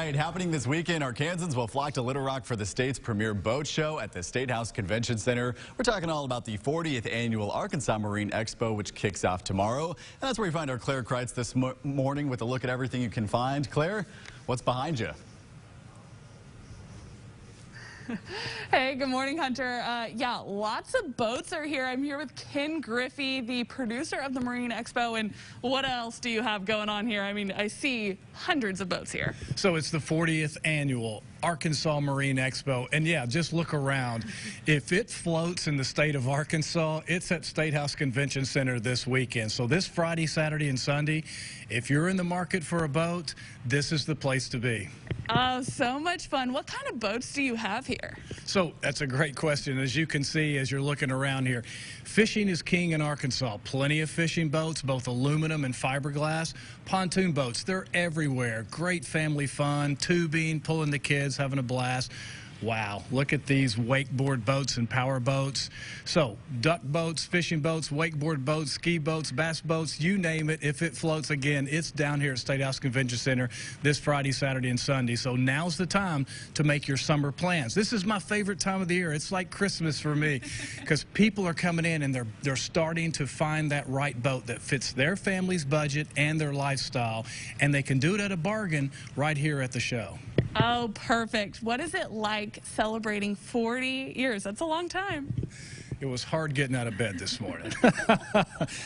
right, happening this weekend, Arkansans will flock to Little Rock for the state's premier boat show at the Statehouse Convention Center. We're talking all about the 40th annual Arkansas Marine Expo, which kicks off tomorrow. And that's where we find our Claire Kreitz this morning with a look at everything you can find. Claire, what's behind you? Hey, good morning, Hunter. Yeah, lots of boats are here. I'm here with Ken Griffey, the producer of the Marine Expo. And what else do you have going on here? I mean, I see hundreds of boats here. So it's the 40th annual Arkansas Marine Expo. And yeah, just look around. If it floats in the state of Arkansas, it's at Statehouse Convention Center this weekend. So this Friday, Saturday, and Sunday, if you're in the market for a boat, this is the place to be. Oh, so much fun. What kind of boats do you have here? So that's a great question. As you can see, as you're looking around here, fishing is king in Arkansas. Plenty of fishing boats, both aluminum and fiberglass. Pontoon boats, they're everywhere. Great family fun, tubing, pulling the kids, having a blast. Wow, look at these wakeboard boats and power boats. So duck boats, fishing boats, wakeboard boats, ski boats, bass boats, you name it. If it floats, again, it's down here at Statehouse Convention Center this Friday, Saturday, and Sunday. So now's the time to make your summer plans. This is my favorite time of the year. It's like Christmas for me because people are coming in and they're starting to find that right boat that fits their family's budget and their lifestyle, and they can do it at a bargain right here at the show. Oh, perfect. What is it like celebrating 40 years? That's a long time. It was hard getting out of bed this morning.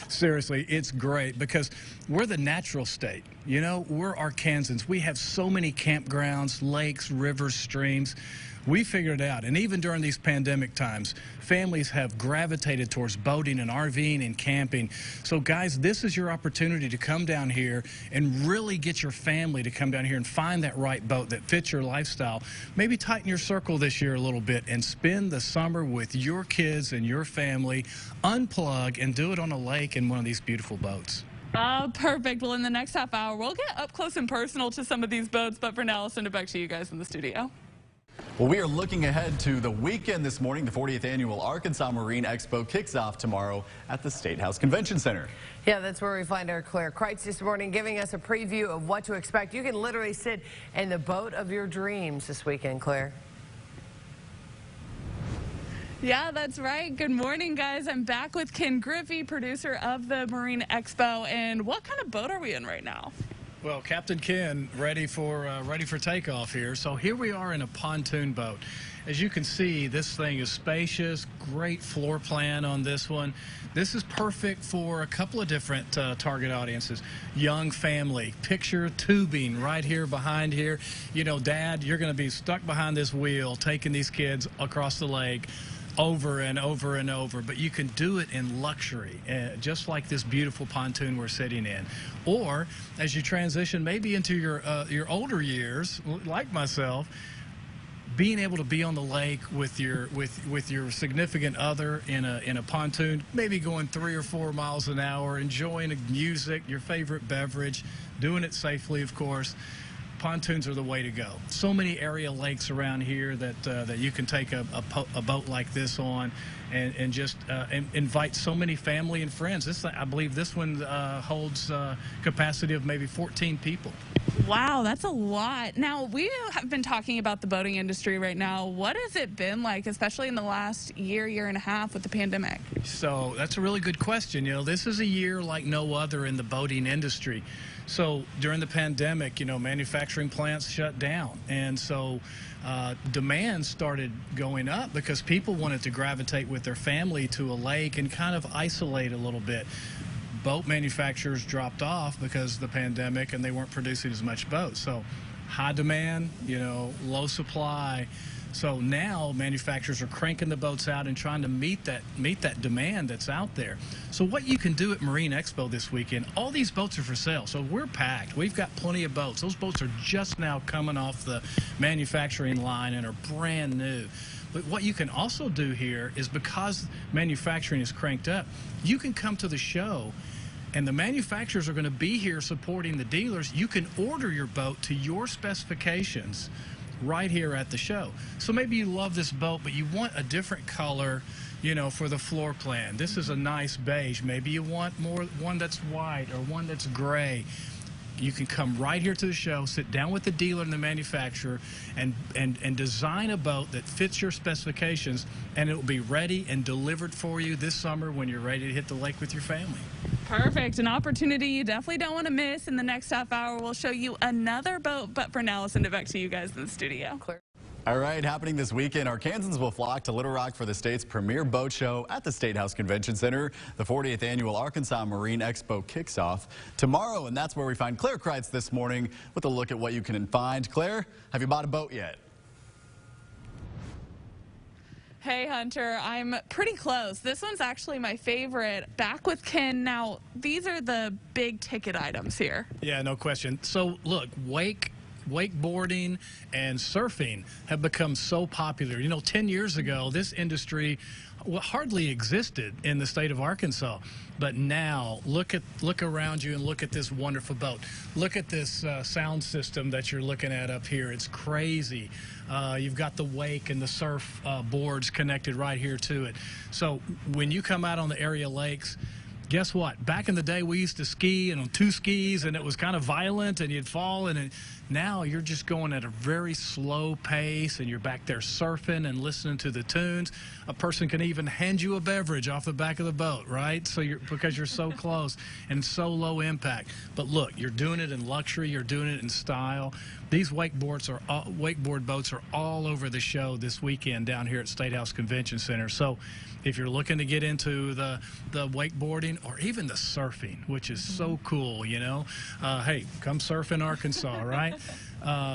Seriously, it's great because we're the natural state. You know, we're Arkansans. We have so many campgrounds, lakes, rivers, streams. We figured it out. And even during these pandemic times, families have gravitated towards boating and RVing and camping. So, guys, this is your opportunity to come down here and really get your family to come down here and find that right boat that fits your lifestyle. Maybe tighten your circle this year a little bit and spend the summer with your kids and your family. Unplug and do it on a lake in one of these beautiful boats. Oh, perfect. Well, in the next half hour, we'll get up close and personal to some of these boats. But for now, I'll send it back to you guys in the studio. Well, we are looking ahead to the weekend this morning. The 40th annual Arkansas Marine Expo kicks off tomorrow at the Statehouse Convention Center. Yeah, that's where we find our Claire Kreitz this morning, giving us a preview of what to expect. You can literally sit in the boat of your dreams this weekend, Claire. Yeah, that's right. Good morning, guys. I'm back with Ken Griffey, producer of the Marine Expo. And what kind of boat are we in right now? Well, Captain Ken, ready for takeoff here. So here we are in a pontoon boat. As you can see, this thing is spacious, great floor plan on this one. This is perfect for a couple of different target audiences. Young family, picture tubing right here behind here. You know, Dad, you're going to be stuck behind this wheel, taking these kids across the lake over and over and over, but you can do it in luxury, just like this beautiful pontoon we're sitting in. Or as you transition maybe into your older years, like myself, being able to be on the lake with your significant other in a pontoon, maybe going 3 or 4 miles an hour, enjoying music, your favorite beverage, doing it safely, of course. Pontoons are the way to go. So many area lakes around here that you can take a boat like this on and just invite so many family and friends. I believe this one holds capacity of maybe 14 people. Wow, that's a lot. Now, we have been talking about the boating industry right now. What has it been like, especially in the last year and a half with the pandemic? So that's a really good question. You know, this is a year like no other in the boating industry. So during the pandemic, you know, manufacturing plants shut down. And so demand started going up because people wanted to gravitate with their family to a lake and kind of isolate a little bit. Boat manufacturers dropped off because of the pandemic and they weren't producing as much boats. So high demand, you know, low supply. So now manufacturers are cranking the boats out and trying to meet that demand that's out there. So what you can do at Marine Expo this weekend, all these boats are for sale. So we're packed. We've got plenty of boats. Those boats are just now coming off the manufacturing line and are brand new. But what you can also do here is, because manufacturing is cranked up, you can come to the show and the manufacturers are going to be here supporting the dealers. You can order your boat to your specifications right here at the show. So maybe you love this boat, but you want a different color, you know, for the floor plan. This is a nice beige. Maybe you want one that's white or one that's gray. you can come right here to the show, sit down with the dealer and the manufacturer, and design a boat that fits your specifications, and it will be ready and delivered for you this summer when you're ready to hit the lake with your family. Perfect. An opportunity you definitely don't want to miss. In the next half hour, we'll show you another boat. But for now, I'll send it back to you guys in the studio. All right, happening this weekend, Arkansans will flock to Little Rock for the state's premier boat show at the Statehouse Convention Center. The 40th annual Arkansas Marine Expo kicks off tomorrow, and that's where we find Claire Kreitz this morning with a look at what you can find. Claire, have you bought a boat yet? Hey, Hunter, I'm pretty close. This one's actually my favorite. Back with Ken. Now, these are the big ticket items here. Yeah, no question. So, look, wakeboarding and surfing have become so popular. You know, 10 years ago, this industry hardly existed in the state of Arkansas. But now, look around you and look at this wonderful boat. Look at this sound system that you're looking at up here. It's crazy. You've got the wake and the surf boards connected right here to it. So when you come out on the area lakes, guess what? Back in the day, we used to ski and on two skis, and it was kind of violent, and you'd fall. Now you're just going at a very slow pace, and you're back there surfing and listening to the tunes. A person can even hand you a beverage off the back of the boat, right? So because you're so close and so low impact. But look, you're doing it in luxury. You're doing it in style. These wakeboard boats are all over the show this weekend down here at Statehouse Convention Center. So if you're looking to get into the wakeboarding or even the surfing, which is so cool, you know, hey, come surf in Arkansas, right?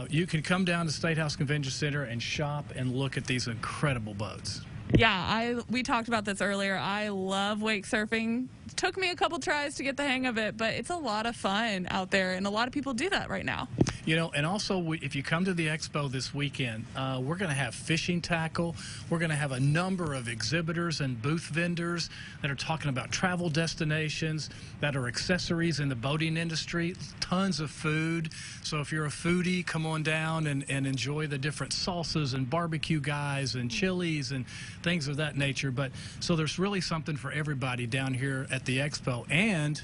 You can come down to Statehouse Convention Center and shop and look at these incredible boats. Yeah, we talked about this earlier. I love wake surfing. It took me a couple tries to get the hang of it, but it's a lot of fun out there, and a lot of people do that right now. You know, and also, if you come to the expo this weekend, we're going to have fishing tackle. We're going to have a number of exhibitors and booth vendors that are talking about travel destinations, that are accessories in the boating industry, tons of food. So if you're a foodie, come on down and enjoy the different salsas and barbecue guys and chilies and things of that nature. But so there's really something for everybody down here at the expo. And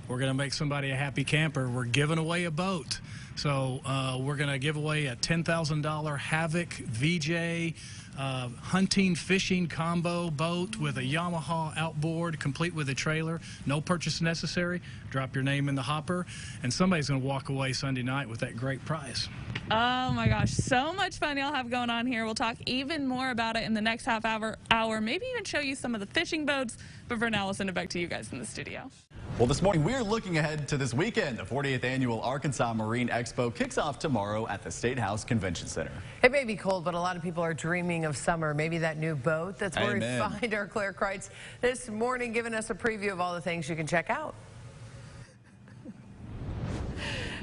we're going to make somebody a happy camper. We're giving away a boat. So we're going to give away a $10,000 Havoc VJ hunting fishing combo boat with a Yamaha outboard complete with a trailer. No purchase necessary. Drop your name in the hopper, and somebody's going to walk away Sunday night with that great prize. Oh my gosh, so much fun y'all have going on here. We'll talk even more about it in the next half hour, maybe even show you some of the fishing boats. But for now, I'll send it back to you guys in the studio. Well, this morning we're looking ahead to this weekend. The 40th annual Arkansas Marine Expo kicks off tomorrow at the Statehouse Convention Center. It may be cold, but a lot of people are dreaming of summer. Maybe that new boat. That's where we find our Claire Kreitz this morning, giving us a preview of all the things you can check out.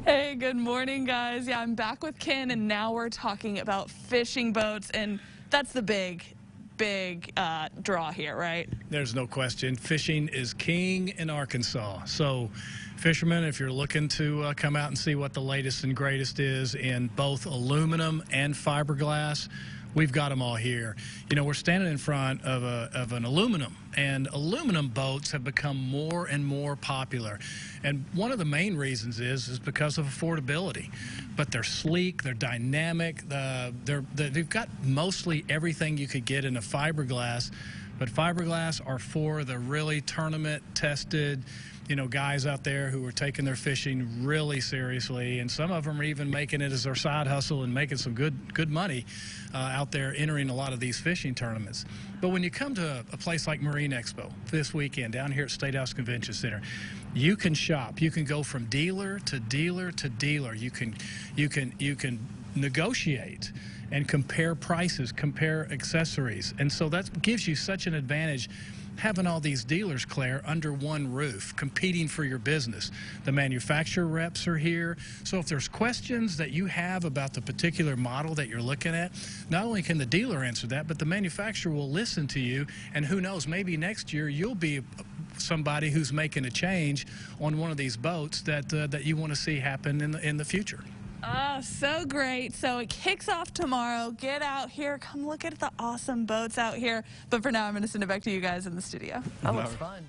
Hey, good morning, guys. Yeah, I'm back with Ken, and now we're talking about fishing boats, and that's the big draw here, right? There's no question. Fishing is king in Arkansas. So, fishermen, if you're looking to come out and see what the latest and greatest is in both aluminum and fiberglass, we've got them all here. You know, we're standing in front of an aluminum, and aluminum boats have become more and more popular. And one of the main reasons is because of affordability. But they're sleek, they're dynamic, they've got mostly everything you could get in a fiberglass. But fiberglass are for the really tournament-tested, you know, guys out there who are taking their fishing really seriously, and some of them are even making it as their side hustle and making some good money out there entering a lot of these fishing tournaments. But when you come to a place like Marine Expo this weekend down here at Statehouse Convention Center, you can shop. You can go from dealer to dealer to dealer. You can negotiate and compare prices, compare accessories, and so that gives you such an advantage. Having all these dealers, Claire, under one roof, competing for your business. The manufacturer reps are here. So if there's questions that you have about the particular model that you're looking at, not only can the dealer answer that, but the manufacturer will listen to you. And who knows, maybe next year you'll be somebody who's making a change on one of these boats that you want to see happen in the future. Oh, so great. So it kicks off tomorrow. Get out here. Come look at the awesome boats out here. But for now, I'm going to send it back to you guys in the studio. That was fun.